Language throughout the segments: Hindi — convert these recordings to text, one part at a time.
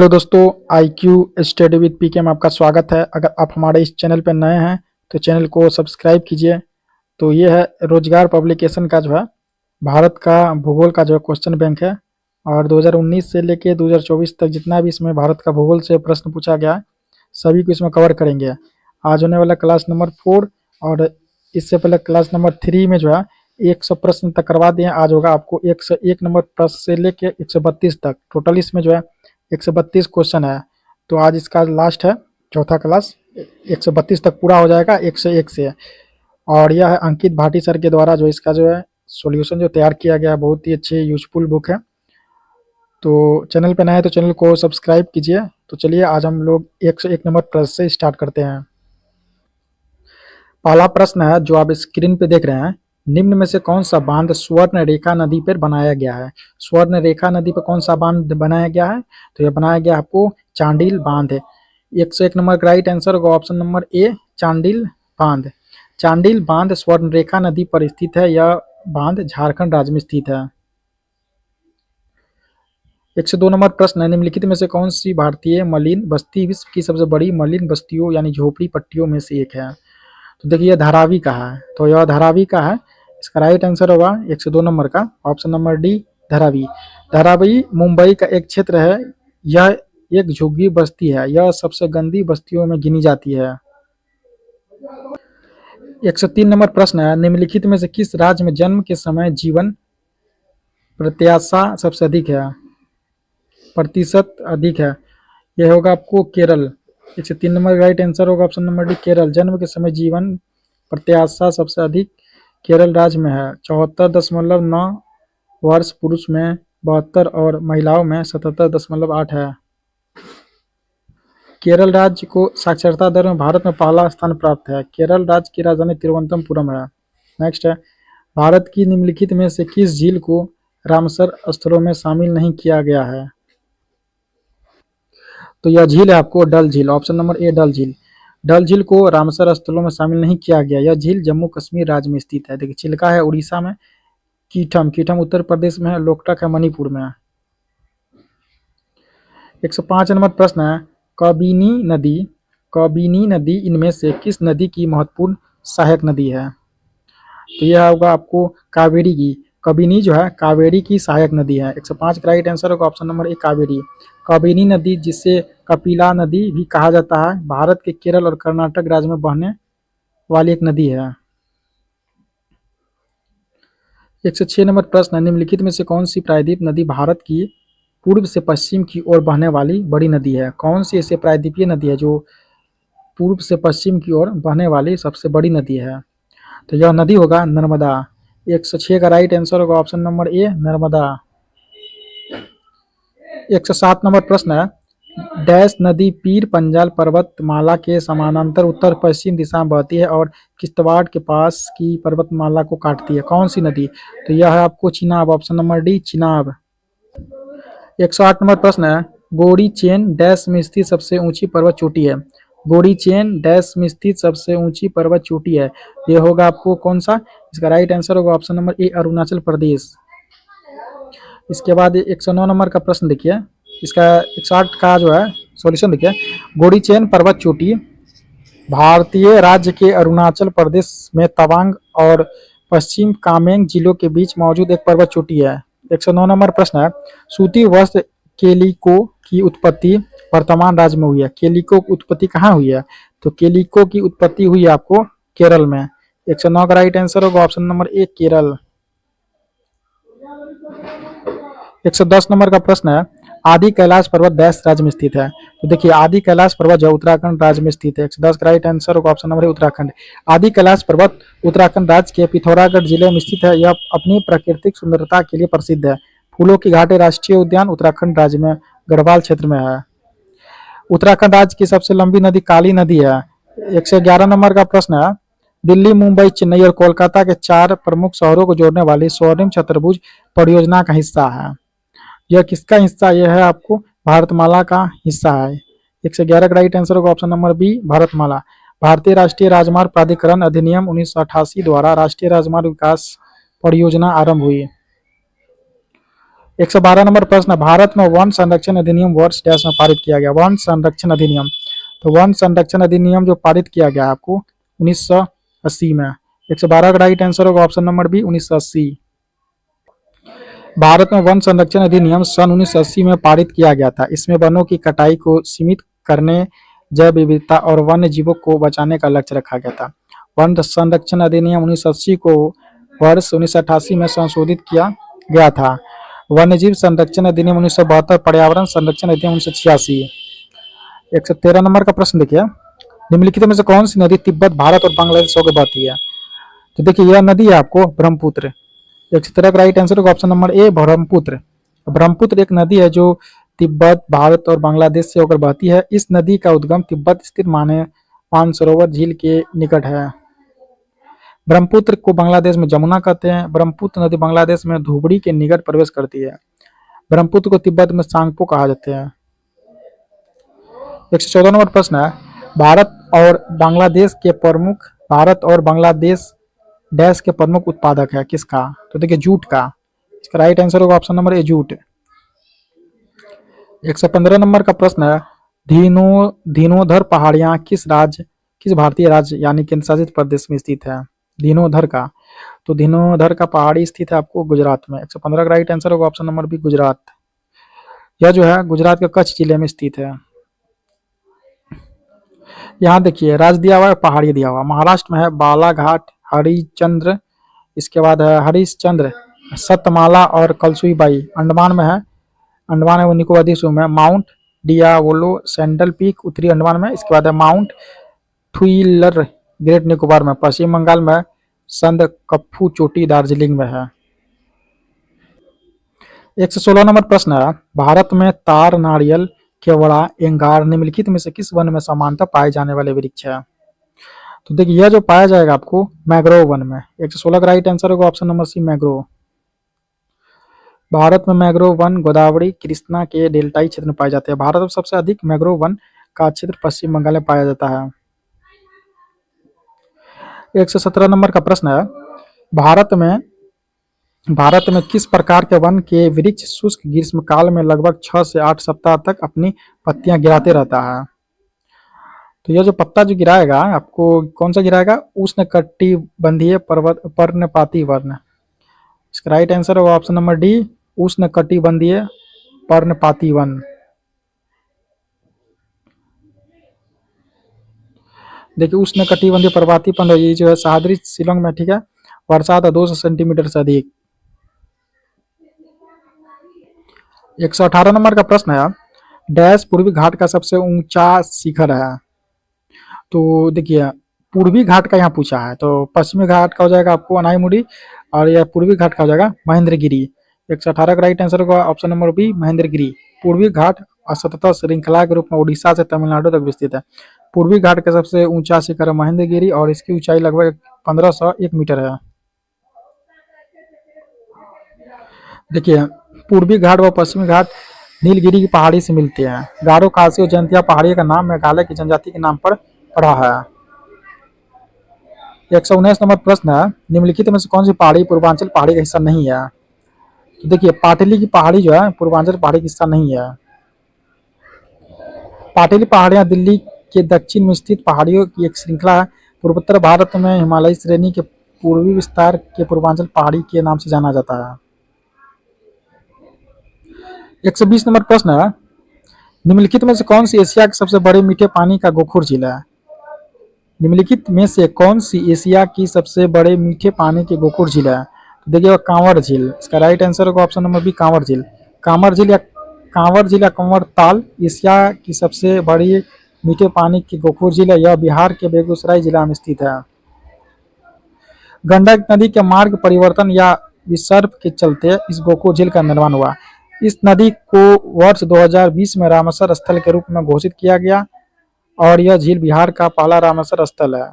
हेलो दोस्तों, आई क्यू स्टडी विद पीके में आपका स्वागत है। अगर आप हमारे इस चैनल पर नए हैं तो चैनल को सब्सक्राइब कीजिए। तो ये है रोजगार पब्लिकेशन का जो है भारत का भूगोल का जो है क्वेश्चन बैंक है। और 2019 से लेके 2024 तक जितना भी इसमें भारत का भूगोल से प्रश्न पूछा गया है सभी को इसमें कवर करेंगे। आज होने वाला क्लास नंबर 4 और इससे पहले क्लास नंबर 3 में जो है 100 प्रश्न तक करवा दिए। आज होगा आपको 101 नंबर प्रश्न से लेके 132 तक। टोटल इसमें जो है 132 क्वेश्चन है। तो आज इसका लास्ट है चौथा क्लास। 132 तक पूरा हो जाएगा 101 से। और यह है अंकित भाटी सर के द्वारा जो इसका जो है सॉल्यूशन जो तैयार किया गया है, बहुत ही अच्छी यूजफुल बुक है। तो चैनल पे नए हैं तो चैनल को सब्सक्राइब कीजिए। तो चलिए आज हम लोग 101 नंबर प्रश्न से स्टार्ट करते हैं। पहला प्रश्न है जो आप स्क्रीन पे देख रहे हैं, निम्न में से कौन सा बांध स्वर्ण रेखा नदी पर बनाया गया है? स्वर्ण रेखा नदी पर कौन सा बांध बनाया गया है? तो यह बनाया गया आपको चांडिल बांध है। 101 नंबर का राइट आंसर होगा ऑप्शन नंबर ए, चांडिल बांध। चांडिल बांध स्वर्ण रेखा नदी पर स्थित है। यह बांध झारखंड राज्य में स्थित है। 102 नंबर प्रश्न है, निम्नलिखित में से कौन सी भारतीय मलिन बस्ती विश्व की सबसे बड़ी मलिन बस्तियों यानी झोपड़ी पट्टियों में से एक है? तो देखिए धारावी का है, तो यह धारावी का है। इसका राइट आंसर होगा 102 नंबर का option number D, Dharavi. Dharavi Mumbai का एक क्षेत्र है। यह एक झुग्गी बस्ती है। यह सबसे गंदी बस्तियों में गिनी जाती है। 103 नंबर प्रश्न है, निम्नलिखित में से किस राज्य में जन्म के समय जीवन प्रत्याशा सबसे अधिक है, प्रतिशत अधिक है? यह होगा आपको केरल। 103 नंबर राइट आंसर होगा ऑप्शन नंबर डी, केरल। जन्म के समय जीवन प्रत्याशा सबसे अधिक केरल राज्य में है। 74.9 वर्ष पुरुष में, 72 और महिलाओं में 77.8 है। केरल राज्य को साक्षरता दर में भारत में पहला स्थान प्राप्त है। केरल राज्य की राजधानी तिरुवनंतपुरम है। नेक्स्ट है, भारत की निम्नलिखित में से किस झील को रामसर स्थलों में शामिल नहीं किया गया है? तो यह झील है आपको डल झील, ऑप्शन नंबर ए, डल झील। डल झील को रामसर स्थलों में शामिल नहीं किया गया। यह झील जम्मू कश्मीर राज्य में स्थित है। देखिए चिल्का है उड़ीसा में, कीठम उत्तर प्रदेश में है, लोकटक है मणिपुर में है। 105 नंबर प्रश्न है, कबिनी नदी इनमें से किस नदी की महत्वपूर्ण सहायक नदी है? तो यह होगा आपको कावेरी की। कबिनी जो है कावेरी की सहायक नदी है। 105 का राइट आंसर होगा ऑप्शन नंबर ए, कावेरी। कबिनी नदी जिसे कपिला नदी भी कहा जाता है, भारत के केरल और कर्नाटक राज्य में बहने वाली एक नदी है। 106 नंबर प्रश्न है, निम्नलिखित में से कौन सी प्रायद्वीप नदी भारत की पूर्व से पश्चिम की ओर बहने वाली बड़ी नदी है? कौन सी ऐसी प्रायद्वीपीय नदी है जो पूर्व से पश्चिम की ओर बहने वाली सबसे बड़ी नदी है? तो यह नदी होगा नर्मदा। 106 का राइट आंसर होगा ऑप्शन नंबर ए, नर्मदा। 107 नंबर प्रश्न है, डैश नदी पीर पंजाल पर्वतमाला के समानांतर उत्तर पश्चिम दिशा में बहती है और किश्तवाड़ के पास की पर्वतमाला को काटती है। कौन सी नदी? तो यह है आपको Chenab, option number D, Chenab. 108 number प्रश्न है, गोरी चेन डैश में स्थित सबसे ऊंची पर्वत चोटी है? गोरी चेन डैश में स्थित सबसे ऊंची पर्वत चोटी है। ये होगा आपको कौन सा? इसका राइट आंसर होगा ऑप्शन नंबर ए, अरुणाचल प्रदेश। इसके बाद 109 नंबर का प्रश्न देखिए, इसका 108 का जो है सॉल्यूशन देखिए। गोरी चेन पर्वत चोटी भारतीय राज्य के अरुणाचल प्रदेश में तवांग और पश्चिम कामेंग जिलों के बीच मौजूद एक पर्वत चोटी है। 109 नंबर प्रश्न है, सूती वस्त्र केलिको की उत्पत्ति वर्तमान राज्य में हुई है। केलिको की उत्पत्ति कहाँ हुई है? तो केलिको की उत्पत्ति हुई है आपको केरल में। 109 का राइट आंसर होगा ऑप्शन नंबर ए, केरल। 110 नंबर का प्रश्न है, आदि कैलाश पर्वत डैश राज्य में स्थित है? तो देखिए आदि कैलाश पर्वत जो उत्तराखंड राज्य में स्थित है। 110 का राइट आंसर होगा ऑप्शन नंबर ए, उत्तराखंड। आदि कैलाश पर्वत उत्तराखंड राज्य के पिथौरागढ़ जिले में स्थित है। यह अपनी प्राकृतिक सुंदरता के लिए प्रसिद्ध है। फूलों की घाटी राष्ट्रीय उद्यान उत्तराखंड राज्य में गढ़वाल क्षेत्र में है। उत्तराखंड राज्य की सबसे लंबी नदी काली नदी है। 111 नंबर का प्रश्न है, दिल्ली, मुंबई, चेन्नई और कोलकाता के 4 प्रमुख शहरों को जोड़ने वाली स्वर्णिम चतुर्भुज परियोजना का हिस्सा है। यह किसका हिस्सा? यह है आपको भारतमाला का हिस्सा है। 111 का राइट आंसर होगा ऑप्शन नंबर बी, भारतमाला। भारतीय राष्ट्रीय राजमार्ग प्राधिकरण अधिनियम 1988 द्वारा राष्ट्रीय राजमार्ग विकास परियोजना आरंभ हुई। 112 नंबर प्रश्न, भारत में वन संरक्षण अधिनियम वर्ष डैश में पारित किया गया। वन संरक्षण अधिनियम, तो वन संरक्षण अधिनियम जो पारित किया गया आपको 1980 में। 112 का राइट आंसर होगा ऑप्शन नंबर बी 1980। भारत में वन संरक्षण अधिनियम सन 1980 में पारित किया गया था। इसमें वनों की कटाई को सीमित करने, जैव विविधता और वन्य जीवों को बचाने का लक्ष्य रखा गया था। वन संरक्षण अधिनियम 1980 को वर्ष 1988 में संशोधित किया गया था। वन्यजीव संरक्षण अधिनियम 1972, पर्यावरण संरक्षण अधिनियम 1986। 113 नंबर का प्रश्न देखिए, निम्नलिखित में से कौन सी नदी तिब्बत, भारत और बांग्लादेश होकर बहती है? तो देखिए यह नदी है आपको ब्रह्मपुत्र। 113 का राइट आंसर होगा ऑप्शन नंबर ए ब्रह्मपुत्र। ब्रह्मपुत्र एक नदी है जो तिब्बत, भारत और बांग्लादेश से होकर बहती है। इस नदी का उद्गम तिब्बत स्थित मानसरोवर झील के निकट है। ब्रह्मपुत्र को बांग्लादेश में जमुना कहते हैं। ब्रह्मपुत्र नदी बांग्लादेश में धुबरी के निकट प्रवेश करती है। ब्रह्मपुत्र को तिब्बत में सांगपो कहा जाते हैं। 114 नंबर प्रश्न है, भारत और बांग्लादेश डैश के प्रमुख उत्पादक है किसका? तो देखिए जूट का। इसका राइट आंसर होगा ऑप्शन नंबर ए जूट। 115 नंबर का प्रश्न है, धीनोधर पहाड़ियां किस भारतीय राज्य यानी केंद्र शासित प्रदेश में स्थित है? धीनोधर का, तो धीनोधर का पहाड़ी स्थित है आपको गुजरात में। 115 का राइट आंसर होगा ऑप्शन नंबर बी गुजरात। यह जो है गुजरात के कच्छ जिले में स्थित है। यहाँ देखिए राज्य दिया हुआ है, पहाड़ी दिया हुआ। महाराष्ट्र में है बालाघाट, हरिश्चंद्र, इसके बाद है हरिश्चंद्र, सतमाला और कलसुईबाई। अंडमान में है, अंडमान एवं निकोबार द्वीपों में माउंट डियावोलो सैंडल पीक उत्तरी अंडमान में। इसके बाद है माउंट थुइलर ग्रेट निकोबार में। पश्चिम बंगाल में संदकफू चोटी दार्जिलिंग में है। 116 नंबर प्रश्न है, भारत में तार, नारियल, केवड़ा, एंगार निम्नलिखित में से किस वन में समानता पाए जाने वाले वृक्ष है? तो देखिए यह जो पाया जाएगा आपको मैंग्रोव वन में। 116 का राइट आंसर होगा ऑप्शन नंबर सी मैंग्रोव। भारत में मैंग्रोव वन गोदावरी, कृष्णा के डेल्टाई क्षेत्र में पाए जाते हैं। भारत में सबसे अधिक मैंग्रोव वन का क्षेत्र पश्चिम बंगाल में पाया जाता है। 117 नंबर का प्रश्न है, भारत में किस प्रकार के वन के वृक्ष शुष्क ग्रीष्म काल में लगभग 6 से 8 सप्ताह तक अपनी पत्तियां गिराते रहता है? तो यह जो पत्ता जो गिराएगा आपको कौन सा गिराएगा? उष्णकटिबंधीय पर्णपाती वर्ण। इसका राइट आंसर होगा ऑप्शन नंबर डी उष्णकटिबंधीय पर्णपाती वन। देखिए उष्णकटिबंधीय पर्णपाती वन ये जो है सह्याद्री शिलोंग में, ठीक है, वर्षा 200 सेंटीमीटर से अधिक। 118 नंबर का प्रश्न है, डैश पूर्वी घाट का सबसे ऊंचा शिखर है? तो देखिए पूर्वी घाट का यहाँ पूछा है, तो पश्चिमी घाट का हो जाएगा आपको अनाईमुड़ी और यह पूर्वी घाट का हो जाएगा महेंद्रगिरी। 118 का राइट आंसर होगा ऑप्शन नंबर बी महेंद्रगिरी। पूर्वी घाट असतत श्रृंखला के रूप में उड़ीसा से तमिलनाडु तक विस्तृत है। पूर्वी घाट का सबसे ऊंचा शिखर है महेंद्रगिरी और इसकी ऊंचाई लगभग 1501 मीटर है। देखिए पूर्वी घाट व पश्चिमी घाट नीलगिरी की पहाड़ी से मिलते हैं। गारो खासी और जयंतिया पहाड़ी का नाम मेघालय की जनजाति के नाम पर पड़ा है। 119 नंबर प्रश्न है, निम्नलिखित में से कौन सी पहाड़ी पूर्वांचल पहाड़ी का हिस्सा नहीं है? तो देखिए पाटली की पहाड़ी जो है पूर्वांचल पहाड़ी का हिस्सा नहीं है। पाटली पहाड़ियां दिल्ली के दक्षिण में स्थित पहाड़ियों की एक श्रृंखला है। पूर्वोत्तर भारत में हिमालयी श्रेणी के पूर्वी विस्तार के पूर्वांचल पहाड़ी के नाम से जाना जाता है। 120 नंबर प्रश्न है, निम्नलिखित में से कौन सी एशिया के सबसे बड़े मीठे पानी का गोखुर झील है? निम्नलिखित में से कौन सी एशिया की सबसे बड़े मीठे पानी की गोखुर झील है? तो देखिए कांवर झील। इसका राइट आंसर होगा ऑप्शन नंबर बी कांवर झील। कांवर झील या कंवर ताल एशिया की सबसे बड़ी मीठे पानी की गोखुर झील है। यह बिहार के बेगूसराय जिला में स्थित है। गंडक नदी के मार्ग परिवर्तन या विसर्प के चलते इस गोखुर झील का निर्माण हुआ। इस नदी को वर्ष 2020 में रामसर स्थल के रूप में घोषित किया गया और यह झील बिहार का पहला रामसर स्थल है।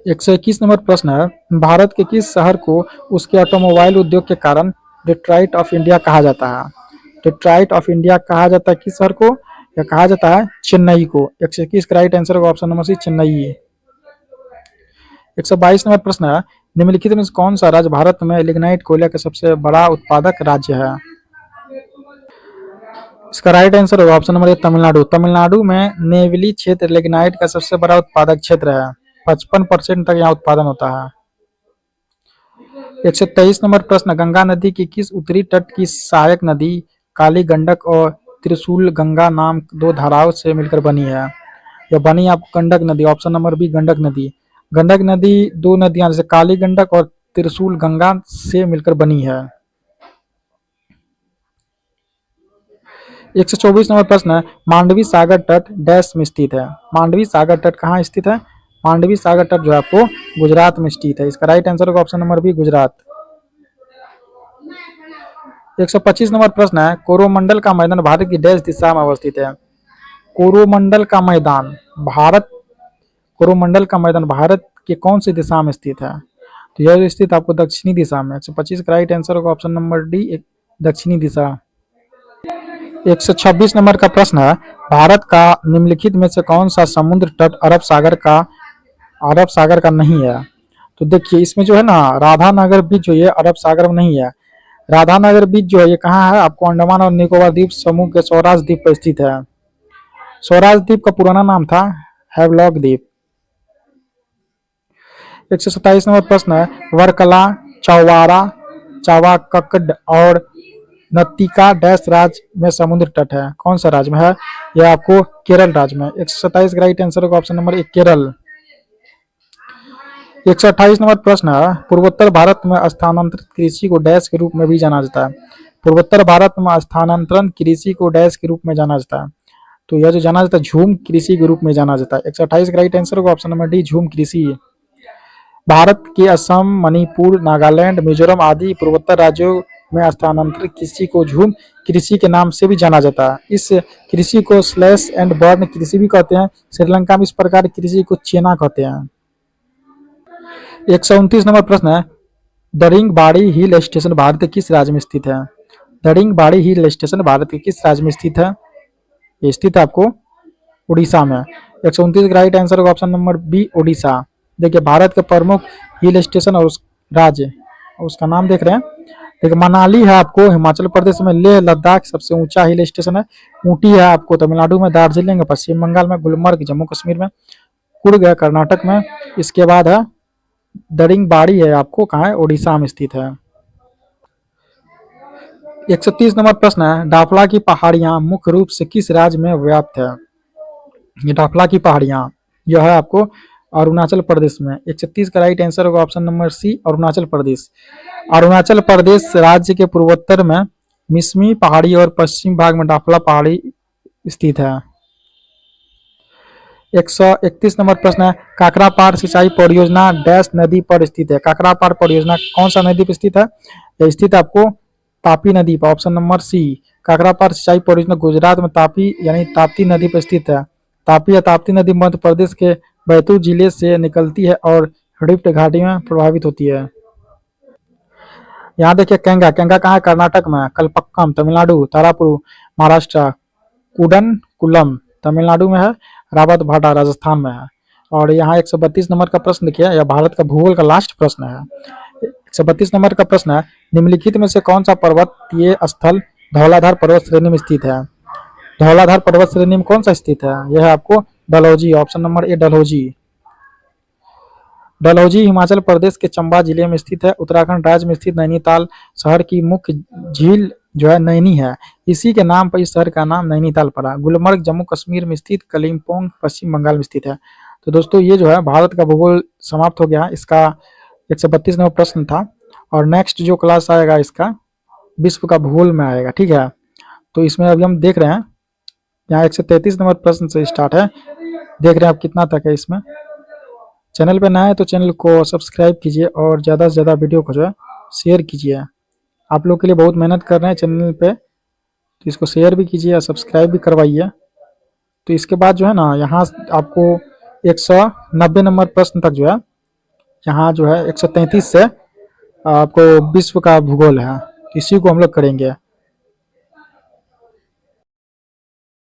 121 नंबर प्रश्न है, भारत के किस शहर को उसके ऑटोमोबाइल उद्योग के कारण डेट्रॉइट ऑफ इंडिया कहा जाता है? डेट्रॉइट ऑफ इंडिया कहा जाता है किस शहर को? यह कहा जाता है चेन्नई को। 121 का राइट आंसर होगा option number C Chennai. 122 number प्रश्न है, निम्नलिखित में से कौन सा राज्य भारत में लिग्नाइट कोयला का सबसे बड़ा उत्पादक राज्य है? इसका राइट आंसर होगा ऑप्शन नंबर ए तमिलनाडु। तमिलनाडु में नेवली क्षेत्र लिग्नाइट का सबसे बड़ा उत्पादक क्षेत्र है। 55% तक यहाँ उत्पादन होता है। 123 नंबर प्रश्न, गंगा नदी की किस उत्तरी तट की सहायक नदी काली गंडक और त्रिशूल गंगा नाम दो धाराओं से मिलकर बनी है? यह बनी आपको गंडक नदी, ऑप्शन नंबर बी गंडक नदी। गंडक नदी दो नदियां जैसे काली गंडक और त्रिशूल गंगा से मिलकर बनी है। 124 नंबर प्रश्न, मांडवी सागर तट डैश में स्थित है? मांडवी सागर तट कहाँ स्थित है? मांडवी सागर तट जो है आपको गुजरात में स्थित है। इसका राइट आंसर होगा option number B Gujarat. 125 number प्रश्न है, कोरोमंडल का मैदान भारत की डैश दिशा में अवस्थित है? कोरोमंडल का मैदान भारत कोरोमंडल का मैदान भारत के कौन सी दिशा में स्थित है? तो यह स्थित आपको दक्षिणी दिशा में। 125 का राइट आंसर होगा ऑप्शन नंबर डी दक्षिणी दिशा। 126 नंबर का प्रश्न है, भारत का निम्नलिखित में से कौन सा समुद्र तट अरब सागर का नहीं है? तो देखिए इसमें जो है ना राधानगर बीच जो है अरब सागर में नहीं है। राधानगर बीच जो है ये कहाँ है? आपको अंडमान और निकोबार द्वीप समूह के स्वराज द्वीप पर स्थित है। स्वराज द्वीप का पुराना नाम था हैवलॉक द्वीप। 127 नंबर प्रश्न है, वर्कला, चौवारा, चावाकड और नत्तिका डैश राज्य में समुद्र तट है? कौन सा राज्य में है? यह आपको केरल राज्य में। 127 का राइट आंसर होगा ऑप्शन नंबर एक केरल। 128 नंबर प्रश्न है, पूर्वोत्तर भारत में स्थानांतरित कृषि को डैश के रूप में भी जाना जाता है? पूर्वोत्तर भारत में स्थानांतरण कृषि को डैश के रूप में जाना जाता है? तो यह जो जाना जाता है झूम कृषि के रूप में जाना जाता है। 128 का राइट आंसर होगा ऑप्शन नंबर डी झूम कृषि। भारत के असम, मणिपुर, नागालैंड, मिजोरम आदि पूर्वोत्तर राज्यों में स्थानांतरित कृषि को झूम कृषि के नाम से भी जाना जाता है। इस कृषि को स्लैश एंड बर्न कृषि भी कहते हैं। श्रीलंका में इस प्रकार की कृषि को चेना कहते हैं। 129 नंबर प्रश्न है, दरिंगबाड़ी हिल स्टेशन भारत के किस राज्य में स्थित है? दरिंगबाड़ी हिल स्टेशन भारत के किस राज्य में स्थित है? ये स्थित है आपको उड़ीसा में। 129 का राइट आंसर होगा ऑप्शन नंबर बी उड़ीसा। देखिए भारत के प्रमुख हिल स्टेशन और उस राज्य उसका नाम देख रहे हैं। देखिए मनाली है आपको हिमाचल प्रदेश में, लेह लद्दाख सबसे ऊंचा हिल स्टेशन है, ऊटी है आपको तमिलनाडु में, दार्जिलिंग पश्चिम बंगाल में, गुलमर्ग जम्मू कश्मीर में, कुर्ग है कर्नाटक में। इसके बाद है दरिंगबाड़ी है आपको कहाँ है? उड़ीसा में स्थित है। 130 नंबर प्रश्न है, डाफला की पहाड़ियां मुख्य रूप से किस राज्य में व्याप्त है? ये डाफला की पहाड़ियां यह है आपको अरुणाचल प्रदेश में। 136 का राइट आंसर होगा ऑप्शन नंबर सी अरुणाचल प्रदेश। अरुणाचल प्रदेश राज्य के पूर्वोत्तर में मिसमी पहाड़ी और पश्चिम भाग में डाफला पहाड़ी स्थित है। 131 नंबर प्रश्न है, काकरापार सिंचाई परियोजना डैश नदी पर स्थित है? काकरापार परियोजना कौन सा नदी पर स्थित है? यह स्थित आपको तापी नदी पर, ऑप्शन नंबर सी। काकरापार सिंचाई परियोजना गुजरात में तापी यानी ताप्ती नदी पर स्थित है। तापी या ताप्ती नदी मध्य प्रदेश के बैतूल जिले से निकलती है और रिफ्ट घाटी में प्रभावित होती है। यहाँ देखिए केंगा कहाँ है? कर्नाटक में, कलपक्कम तमिलनाडु, तारापुर महाराष्ट्र, कुडनकुलम तमिलनाडु में है, रावत भाटा राजस्थान में है। और यहाँ 132 नंबर का प्रश्न देखिए, यह भारत का भूगोल का लास्ट प्रश्न है। 132 नंबर का प्रश्न है, निम्नलिखित में से कौन सा पर्वतीय स्थल धौलाधार पर्वत श्रेणी में स्थित है? धौलाधार पर्वत श्रेणी में कौन सा स्थित है? यह है आपको Dalhousie, option number A Dalhousie. Dalhousie Himachal Pradesh के चंबा जिले में स्थित है। उत्तराखंड राज्य में स्थित नैनीताल शहर की मुख्य झील जो है नैनी है, इसी के नाम पर इस शहर का नाम नैनीताल पड़ा। गुलमर्ग जम्मू कश्मीर में स्थित, कलिम्पोंग पश्चिम बंगाल में स्थित है। तो दोस्तों ये जो है भारत का भूगोल समाप्त हो गया। इसका 132 नंबर प्रश्न था और नेक्स्ट जो क्लास आएगा इसका विश्व का भूगोल में आएगा, ठीक है। तो इसमें अभी हम देख रहे हैं यहाँ 133 नंबर प्रश्न से स्टार्ट है, देख रहे हैं आप कितना तक है। इसमें चैनल पे नया है तो चैनल को सब्सक्राइब कीजिए और ज़्यादा से ज़्यादा वीडियो को जो है शेयर कीजिए। आप लोग के लिए बहुत मेहनत कर रहे हैं चैनल पे, तो इसको शेयर भी कीजिए और सब्सक्राइब भी करवाइए। तो इसके बाद जो है ना यहाँ आपको 190 नंबर प्रश्न तक जो है, यहाँ जो है 133 से आपको विश्व का भूगोल है, इसी को हम लोग करेंगे।